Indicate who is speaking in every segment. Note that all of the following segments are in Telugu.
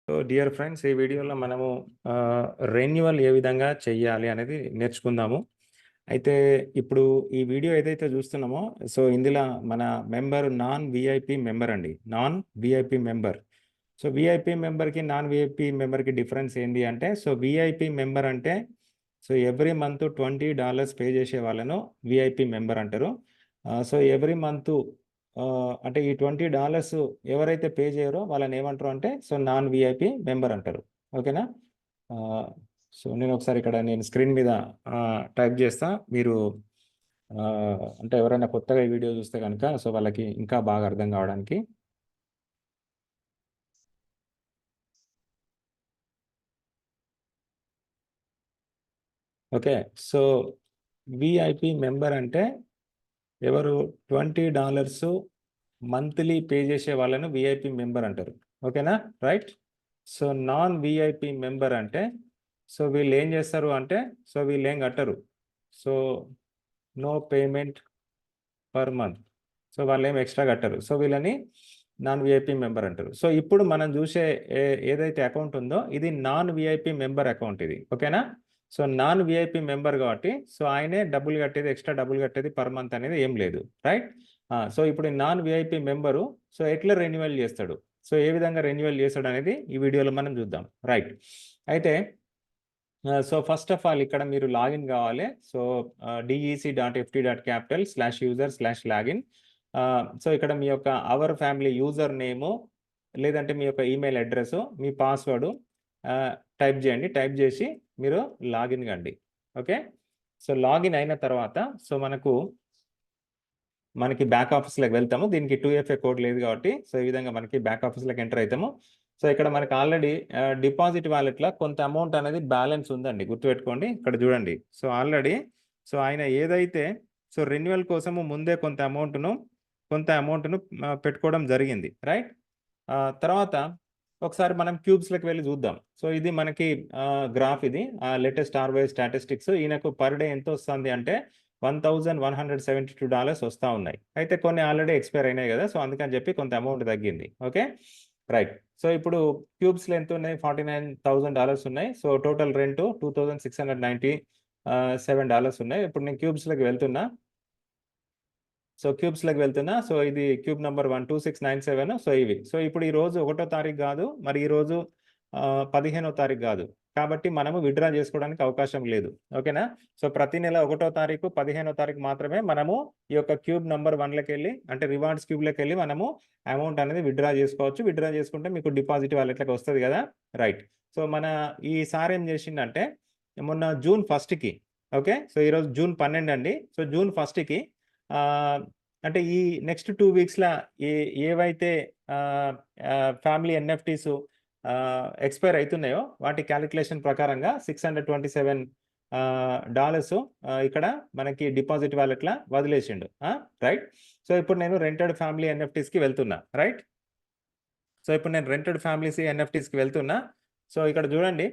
Speaker 1: సో డియర్ ఫ్రెండ్స్, ఈ వీడియోలో మనము రెన్యువల్ ఏ విధంగా చెయ్యాలి అనేది నేర్చుకుందాము. అయితే ఇప్పుడు ఈ వీడియో ఏదైతే చూస్తున్నామో, సో ఇందులో మన మెంబర్ నాన్ విఐపి మెంబర్ అండి. Non VIP member. So VIP మెంబర్కి నాన్ విఐపి మెంబర్కి డిఫరెన్స్ ఏంటి అంటే, సో విఐపి మెంబర్ అంటే సో ఎవ్రీ మంత్ $20 పే చేసే వాళ్ళను విఐపి మెంబర్ అంటారు. సో ఎవ్రీ మంత్ అంటే ఈ $20 ఎవరైతే పే చేయరో వాళ్ళని ఏమంటారు అంటే, సో నాన్ విఐపి మెంబర్ అంటారు. ఓకేనా? సో నేను ఒకసారి ఇక్కడ స్క్రీన్ మీద టైప్ చేస్తా. మీరు అంటే ఎవరైనా కొత్తగా ఈ వీడియో చూస్తే కనుక సో వాళ్ళకి ఇంకా బాగా అర్థం కావడానికి. ఓకే. సో విఐపి మెంబర్ అంటే ఎవరు $20 మంత్లీ పే చేసే వాళ్ళను విఐపి మెంబర్ అంటారు. ఓకేనా? Right. So non VIP member అంటే సో వీళ్ళు ఏం చేస్తారు అంటే, సో వీళ్ళు ఏం కట్టరు. So no payment per month. So వాళ్ళు ఏం ఎక్స్ట్రా కట్టరు. సో వీళ్ళని నాన్ విఐపి మెంబర్ అంటారు. సో ఇప్పుడు మనం చూసే ఏదైతే అకౌంట్ ఉందో ఇది నాన్ విఐపి మెంబర్ అకౌంట్ ఇది. ఓకేనా? సో నాన్ విఐపి మెంబర్ కాబట్టి సో ఆయనే డబ్బులు కట్టేది, ఎక్స్ట్రా డబ్బులు కట్టేది పర్ మంత్ అనేది ఏం లేదు. రైట్. సో ఇప్పుడు నాన్ విఐపి మెంబరు సో ఎట్లా రెన్యువల్ చేస్తాడు, సో ఏ విధంగా రెన్యువల్ చేస్తాడు అనేది ఈ వీడియోలో మనం చూద్దాం. రైట్. అయితే సో ఫస్ట్ ఆఫ్ ఆల్ ఇక్కడ మీరు లాగిన్ కావాలి. So dec.ft.capital/user/login. సో ఇక్కడ మీ యొక్క అవర్ ఫ్యామిలీ యూజర్ నేము లేదంటే మీ యొక్క ఈమెయిల్ అడ్రస్, మీ పాస్వర్డ్ టైప్ చేయండి. టైప్ చేసి మీరు లాగిన్ కండి. ఓకే. సో లాగిన్ అయిన తర్వాత సో మనకి బ్యాక్ ఆఫీస్లోకి వెళ్తాము. దీనికి 2FA కోడ్ లేదు కాబట్టి సో ఈ విధంగా మనకి బ్యాక్ ఆఫీస్లోకి ఎంటర్ అవుతాము. సో ఇక్కడ మనకి ఆల్రెడీ డిపాజిట్ వాలెట్లో కొంత అమౌంట్ అనేది బ్యాలెన్స్ ఉందండి, గుర్తుపెట్టుకోండి. ఇక్కడ చూడండి. సో ఆల్రెడీ సో ఆయన ఏదైతే సో రెన్యువల్ కోసము ముందే కొంత అమౌంట్ను పెట్టుకోవడం జరిగింది. రైట్. తర్వాత ఒకసారి మనం క్యూబ్స్లోకి వెళ్ళి చూద్దాం. సో ఇది మనకి గ్రాఫ్, ఇది లేటెస్ట్ ఆర్బీఐ స్టాటిస్టిక్స్. ఈయనకు పర్ డే ఎంత వస్తుంది అంటే $1,172 వస్తూ ఉన్నాయి. అయితే కొన్ని ఆల్రెడీ ఎక్స్పైర్ అయినాయి కదా, సో అందుకని చెప్పి కొంత అమౌంట్ తగ్గింది. ఓకే. రైట్. సో ఇప్పుడు క్యూబ్స్లో ఎంత ఉన్నాయి? $49,000 ఉన్నాయి. సో టోటల్ రెంట్ $2,697 ఉన్నాయి. ఇప్పుడు నేను క్యూబ్స్లోకి వెళ్తున్నా. సో ఇది క్యూబ్ నెంబర్ 12697. సో ఇవి. సో ఇప్పుడు ఈ రోజు 1వ తారీఖు కాదు, మరి ఈ రోజు 15వ తారీఖు కాదు, కాబట్టి మనము విత్డ్రా చేసుకోవడానికి అవకాశం లేదు. ఓకేనా? సో ప్రతి నెల 1వ తారీఖు 15వ తారీఖు మాత్రమే మనము ఈ యొక్క క్యూబ్ నెంబర్ 1లోకి వెళ్ళి అంటే రివార్డ్స్ క్యూబ్లోకి వెళ్ళి మనము అమౌంట్ అనేది విత్డ్రా చేసుకోవచ్చు. విత్డ్రా చేసుకుంటే మీకు డిపాజిట్ వాలెట్లోకి వస్తుంది కదా. రైట్. సో మన ఈసారి ఏం చేసిందంటే మొన్న జూన్ 1కి, ఓకే, సో ఈరోజు జూన్ 12 అండి. సో జూన్ 1కి అంటే ఈ నెక్స్ట్ 2 వీక్స్‌ల ఏవైతే ఫ్యామిలీ ఎన్ఎఫ్టీస్ ఎక్స్పైర్ అవుతున్నాయో వాటి క్యాలిక్యులేషన్ ప్రకారంగా $627 ఇక్కడ మనకి డిపాజిట్ వాలెట్లా వదిలేసిండు. రైట్. సో ఇప్పుడు నేను రెంటెడ్ ఫ్యామిలీ ఎన్ఎఫ్టీస్కి వెళ్తున్నా. రైట్. సో ఇప్పుడు నేను రెంటెడ్ ఫ్యామిలీస్ ఎన్ఎఫ్టీస్కి వెళ్తున్నా. సో ఇక్కడ చూడండి.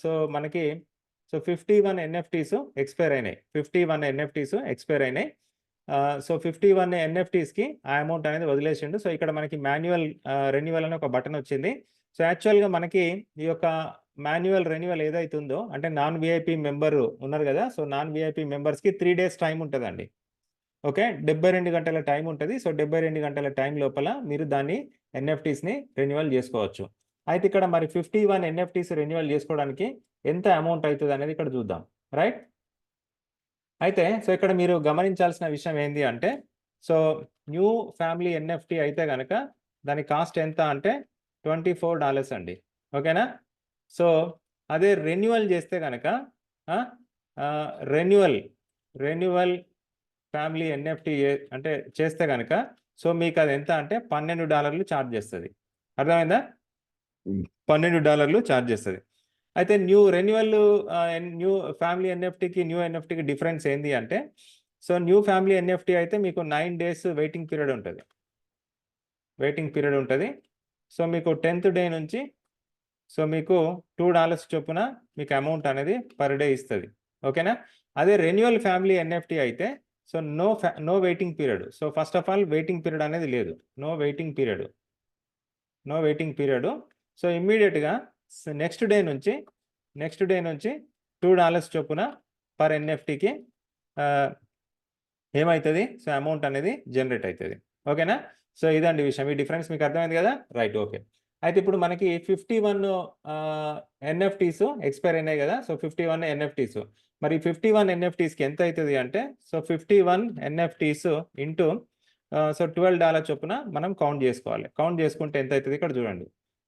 Speaker 1: సో మనకి 51 ఎన్ఎఫ్టీస్ ఎక్స్పైర్ అయినాయి. 51 ఎన్ఎఫ్టీస్ ఎక్స్పైర్ అయినాయి. సో 51 ఎన్ఎఫ్టీస్కి ఆ అమౌంట్ అనేది వదిలేసిండు. సో ఇక్కడ మనకి మాన్యువల్ రెన్యువల్ అని ఒక బటన్ వచ్చింది. సో యాక్చువల్గా మనకి ఈ యొక్క మాన్యువల్ రెన్యువల్ ఏదైతే ఉందో అంటే నాన్ విఐపి మెంబర్ ఉన్నారు కదా, సో నాన్ విఐపి మెంబర్స్కి 3 days టైం ఉంటుందండి. ఓకే. 72 గంటల టైం ఉంటుంది. సో 72 గంటల టైం లోపల మీరు దాన్ని ఎన్ఎఫ్టీస్ని రెన్యువల్ చేసుకోవచ్చు. అయితే ఇక్కడ మరి 51 ఎన్ఎఫ్టీస్ రెన్యువల్ చేసుకోవడానికి ఎంత అమౌంట్ అవుతుంది అనేది ఇక్కడ చూద్దాం. రైట్. అయితే సో ఇక్కడ మీరు గమనించాల్సిన విషయం ఏంటి అంటే, సో న్యూ ఫ్యామిలీ ఎన్ఎఫ్టీ అయితే కనుక దాని కాస్ట్ ఎంత అంటే $24 అండి. ఓకేనా? సో అదే రెన్యువల్ చేస్తే కనుక రెన్యువల్ ఫ్యామిలీ ఎన్ఎఫ్టీ అంటే చేస్తే కనుక సో మీకు అది ఎంత అంటే $12 ఛార్జ్ చేస్తుంది. అర్థమైందా? $12 ఛార్జ్ చేస్తుంది. అయితే న్యూ ఫ్యామిలీ ఎన్ఎఫ్టీకి న్యూ ఎన్ఎఫ్టీకి డిఫరెన్స్ ఏంటి అంటే, సో న్యూ ఫ్యామిలీ ఎన్ఎఫ్టీ అయితే మీకు 9 days వెయిటింగ్ పీరియడ్ ఉంటుంది. సో మీకు 10th డే నుంచి సో మీకు $2 చొప్పున మీకు అమౌంట్ అనేది పర్ డే ఇస్తుంది. ఓకేనా? అదే రెన్యువల్ ఫ్యామిలీ ఎన్ఎఫ్టీ అయితే so no waiting period. So first of all waiting period అనేది లేదు. No waiting period. సో ఇమ్మీడియట్గా నెక్స్ట్ డే నుంచి $2 చొప్పున పర్ ఎన్ఎఫ్టీకి ఏమవుతుంది? సో అమౌంట్ అనేది జనరేట్ అవుతుంది. ఓకేనా? సో ఇదండి విషయం. ఈ డిఫరెన్స్ మీకు అర్థమైంది కదా? Right, okay. అయితే ఇప్పుడు మనకి 51 ఎన్ఎఫ్టీస్ ఎక్స్పైర్ అయినాయి కదా. సో 51 ఎన్ఎఫ్టీస్, మరి 51 ఎన్ఎఫ్టీస్కి ఎంత అవుతుంది అంటే, సో 51 ఎన్ఎఫ్టీస్ ఇంటూ సో $12 చొప్పున మనం కౌంట్ చేసుకోవాలి. కౌంట్ చేసుకుంటే ఎంత అవుతుంది ఇక్కడ చూడండి.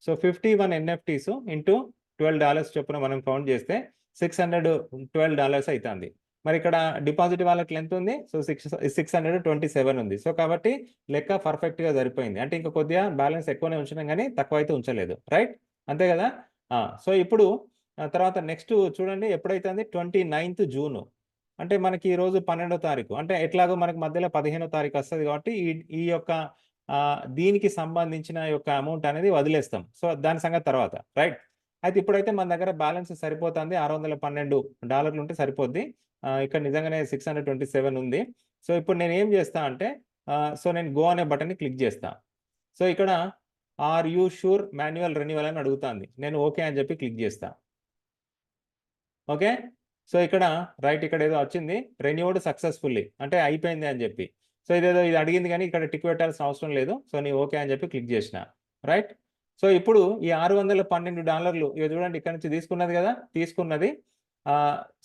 Speaker 1: సో 51 ఎన్ఎఫ్టీస్ ఇంటూ $12 చొప్పున మనం కౌంట్ చేస్తే $612 అవుతుంది. మరి ఇక్కడ డిపాజిట్ వాళ్ళకి ఎంత ఉంది? సో 627 ఉంది. సో కాబట్టి లెక్క పర్ఫెక్ట్గా సరిపోయింది. అంటే ఇంకా కొద్దిగా బ్యాలెన్స్ ఎక్కువనే ఉంచినాం కానీ తక్కువ అయితే ఉంచలేదు. రైట్, అంతే కదా. సో ఇప్పుడు తర్వాత నెక్స్ట్ చూడండి ఎప్పుడైతుంది? 29th June. అంటే మనకి ఈ రోజు 12వ తారీఖు, అంటే ఎట్లాగో మనకి మధ్యలో 15వ తారీఖు వస్తుంది కాబట్టి ఈ యొక్క దీనికి సంబంధించిన యొక్క అమౌంట్ అనేది వదిలేస్తాం. సో దాని సంగతి తర్వాత. రైట్, అయితే ఇప్పుడైతే మన దగ్గర బ్యాలెన్స్ సరిపోతుంది. $612 ఉంటే సరిపోద్ది. ఇక్కడ నిజంగానే 627 ఉంది. సో ఇప్పుడు నేను ఏం చేస్తా అంటే, సో నేను గో అనే బటన్ని క్లిక్ చేస్తా. సో ఇక్కడ are you sure manual renewal అని అడుగుతుంది. నేను ఓకే అని చెప్పి క్లిక్ చేస్తా. ఓకే, సో ఇక్కడ రైట్, ఇక్కడ ఏదో వచ్చింది రెన్యూడ్ సక్సెస్ఫుల్లీ, అంటే అయిపోయింది అని చెప్పి. సో ఇది అడిగింది కానీ ఇక్కడ టిక్ పెట్టాల్సిన అవసరం లేదు. సో నేను ఓకే అని చెప్పి క్లిక్ చేసిన. రైట్, సో ఇప్పుడు ఈ $612 ఇక చూడండి ఇక్కడ నుంచి తీసుకున్నది కదా, తీసుకున్నది.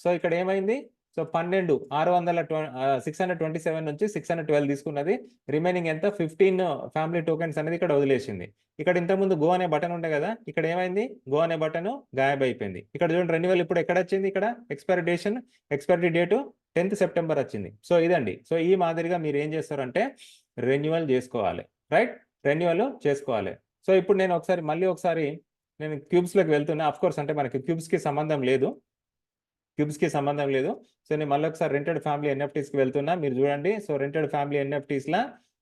Speaker 1: సో ఇక్కడ ఏమైంది? సో 627 నుంచి 612 తీసుకున్నది. రిమైనింగ్ ఎంత? 15 ఫ్యామిలీ టోకెన్స్ అనేది ఇక్కడ వదిలేసింది. ఇక్కడ ఇంతకుముందు గో అనే బటన్ ఉండే కదా, ఇక్కడ ఏమైంది? గో అనే బటన్ గాయబ్ అయిపోయింది. ఇక్కడ చూడండి రెన్యువల్ ఇప్పుడు ఎక్కడ వచ్చింది? ఇక్కడ ఎక్స్పైరీ డేటు 10th సెప్టెంబర్ వచ్చింది. సో ఇదండి. సో ఈ మాదిరిగా మీరు ఏం చేస్తారంటే రెన్యువల్ చేసుకోవాలి. రైట్, రెన్యువల్ చేసుకోవాలి. సో ఇప్పుడు నేను మళ్ళీ ఒకసారి నేను క్యూబ్స్లోకి వెళ్తున్నా. అఫ్ కోర్స్ అంటే మనకి క్యూబ్స్కి సంబంధం లేదు. సో నేను మళ్ళీ ఒకసారి రెంటెడ్ ఫ్యామిలీ ఎన్ఎఫ్టీస్కి వెళ్తున్నా. మీరు చూడండి, సో రెంటెడ్ ఫ్యామిలీ ఎన్ఎఫ్టీస్లా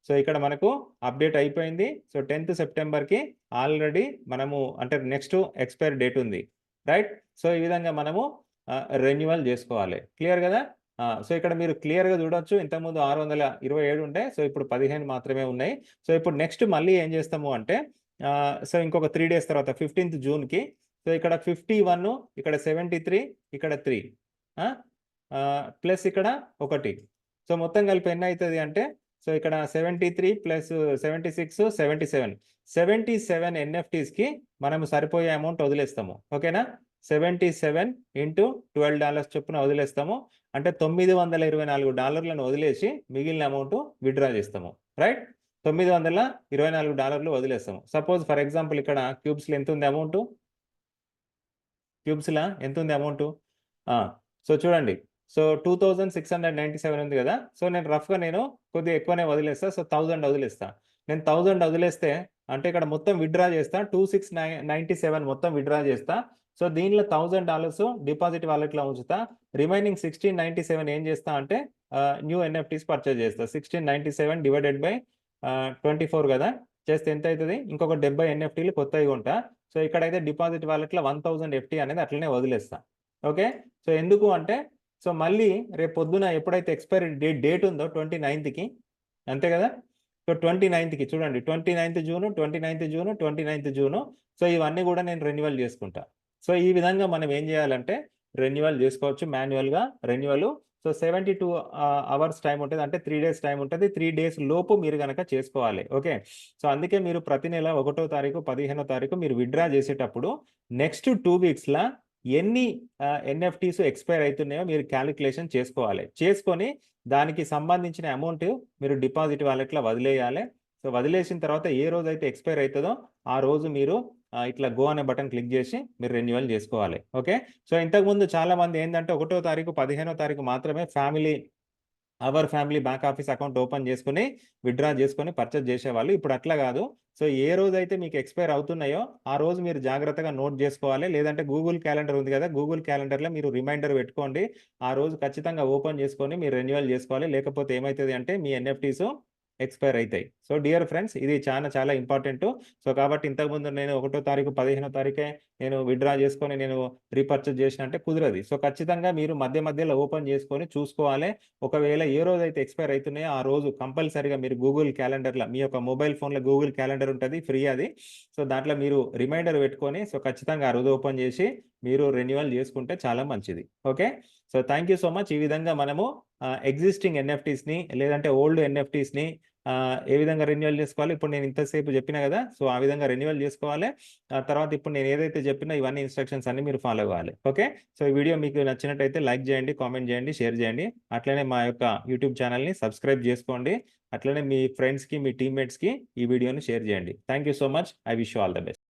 Speaker 1: సో ఇక్కడ మనకు అప్డేట్ అయిపోయింది. సో 10th సెప్టెంబర్కి ఆల్రెడీ మనము అంటే నెక్స్ట్ ఎక్స్పైరీ డేట్ ఉంది. రైట్, సో ఈ విధంగా మనము రెన్యువల్ చేసుకోవాలి. క్లియర్ కదా? సో ఇక్కడ మీరు క్లియర్గా చూడొచ్చు, ఇంతకుముందు 627 ఉంటాయి. సో ఇప్పుడు 15 మాత్రమే ఉన్నాయి. సో ఇప్పుడు నెక్స్ట్ మళ్ళీ ఏం చేస్తాము అంటే, సో ఇంకొక 3 days తర్వాత 15th జూన్కి సో ఇక్కడ 51, ఇక్కడ 73, ఇక్కడ 3 ప్లస్ ఇక్కడ 1. సో మొత్తం కలిపి ఎన్ని అవుతుంది అంటే, సో ఇక్కడ 73 ప్లస్ 76 77 ఎన్ఎఫ్టీస్కి మనము సరిపోయే అమౌంట్ వదిలేస్తాము. ఓకేనా? 77 ఇంటూ $12 చొప్పున వదిలేస్తాము. అంటే $924 వదిలేసి మిగిలిన అమౌంట్ విత్డ్రా చేస్తాము. రైట్, $924 వదిలేస్తాము. సపోజ్ ఫర్ ఎగ్జాంపుల్ ఇక్కడ క్యూబ్స్లో ఎంత ఉంది అమౌంట్? సో చూడండి, సో 2697 ఉంది కదా. సో నేను రఫ్గా కొద్దిగా ఎక్కువనే వదిలేస్తా. సో 1000 వదిలేస్తా. నేను 1000 వదిలేస్తే అంటే ఇక్కడ మొత్తం విత్డ్రా చేస్తా. 2697 మొత్తం విత్డ్రా చేస్తా. సో దీనిలో $1000 డిపాజిట్ వాలెట్లో ఉంచుతా. రిమైనింగ్ 1697 ఏం చేస్తా అంటే న్యూ ఎన్ఎఫ్టీస్ పర్చేజ్ చేస్తా. 1697 డివైడెడ్ బై 24 కదా, చేస్తే ఎంత అవుతుంది? ఇంకొక 70 ఎన్ఎఫ్టీలు కొత్తగా ఉంటా. సో ఇక్కడైతే డిపాజిట్ వాలెట్లో 1000 ఎఫ్టీ అనేది అట్లనే వదిలేస్తా. ఓకే, సో ఎందుకు అంటే, సో మళ్ళీ రేపు పొద్దున ఎప్పుడైతే ఎక్స్పైరీ డేట్ ఉందో 29th అంతే కదా. సో 29th చూడండి, 29th జూను. సో ఇవన్నీ కూడా నేను రెన్యువల్ చేసుకుంటా. సో ఈ విధంగా మనం ఏం చేయాలంటే రెన్యువల్ చేసుకోవచ్చు మాన్యువల్గా. రెన్యువల్ సో 72 hours టైం ఉంటుంది, అంటే 3 days టైం ఉంటుంది. 3 days లోపు మీరు కనుక చేసుకోవాలి. ఓకే, సో అందుకే మీరు ప్రతి నెల 1వ తారీఖు 15వ తారీఖు మీరు విత్డ్రా చేసేటప్పుడు నెక్స్ట్ 2 weeksలా ఎన్ని ఎన్ఎఫ్టీస్ ఎక్స్పైర్ అవుతున్నాయో మీరు క్యాలిక్యులేషన్ చేసుకోవాలి. చేసుకొని దానికి సంబంధించిన అమౌంట్ మీరు డిపాజిట్ వాలెట్లో వదిలేయాలి. సో వదిలేసిన తర్వాత ఏ రోజు అయితే ఎక్స్పైర్ అవుతుందో ఆ రోజు మీరు ఇట్లా గో అనే బటన్ క్లిక్ చేసి మీరు రెన్యువల్ చేసుకోవాలి. ఓకే, సో ఇంతకుముందు చాలా మంది ఏంటంటే 1వ తారీఖు 15వ తారీఖు మాత్రమే our family bank office account open చేసుకుని విత్డ్రా చేసుకొని పర్చేజ్ చేసేవాళ్ళు. ఇప్పుడు అట్లా కాదు. సో ఏ రోజు అయితే మీకు ఎక్స్పైర్ అవుతున్నాయో ఆ రోజు మీరు జాగ్రత్తగా నోట్ చేసుకోవాలి. లేదంటే గూగుల్ క్యాలెండర్ ఉంది కదా, గూగుల్ క్యాలెండర్లో మీరు రిమైండర్ పెట్టుకోండి. ఆ రోజు ఖచ్చితంగా ఓపెన్ చేసుకొని మీరు రెన్యువల్ చేసుకోవాలి. లేకపోతే ఏమవుతుంది అంటే మీ ఎన్ఎఫ్టీస్ ఎక్స్పైర్ అవుతాయి. సో డియర్ ఫ్రెండ్స్ ఇది చాలా ఇంపార్టెంట్. సో కాబట్టి ఇంతకుముందు నేను 1వ తారీఖు, 15వ తారీఖే నేను విత్‌డ్రా చేసుకొని నేను రీపర్చేజ్ చేసినా అంటే కుదరది. సో ఖచ్చితంగా మీరు మధ్యలో ఓపెన్ చేసుకొని చూసుకోవాలి. ఒకవేళ ఏ రోజైతే ఎక్స్‌పైర్ అయితున్నాయో ఆ రోజు కంపల్సరీగా మీరు గూగుల్ క్యాలెండర్‌ల మీ యొక్క మొబైల్ ఫోన్‌లో గూగుల్ క్యాలెండర్ ఉంటది. ఫ్రీ అది. సో దాంట్లో మీరు రిమైండర్ పెట్టుకొని సో ఖచ్చితంగా ఆ రోజు ఓపెన్ చేసి మీరు రెన్యువల్ చేసుకుంటే చాలా మంచిది. Okay. So thank you so much. ఈ విధంగా మనము ఎగ్జిస్టింగ్ ఎన్ఎఫ్టీస్‌ని లేదంటే ఓల్డ్ ఎన్ఎఫ్టీస్‌ని ఏ విధంగా రెన్యువల్ చేసుకోవాలి? ఇప్పుడు నేను ఇంతసేపు చెప్పినా గదా! సో ఆ విధంగా రెన్యువల్ చేసుకోవాలి. తర్వాత ఇప్పుడు నేను ఏదైతే చెప్పినా ఇవన్నీ ఇన్‌స్ట్రక్షన్స్ అన్నీ మీరు ఫాలో అవ్వాలి. ఓకే. సో ఈ వీడియో మీకు నచ్చినట్టయితే లైక్ చేయండి, కామెంట్ చేయండి, షేర్ చేయండి. అట్లనే మా యొక్క యూట్యూబ్ ఛానెల్‌ని సబ్స్క్రైబ్ చేసుకోండి. అట్లనే మీ ఫ్రెండ్స్‌కి, మీ టీమ్‌మేట్స్‌కి ఈ వీడియోని షేర్ చేయండి. Thank you so much. I wish you all the best.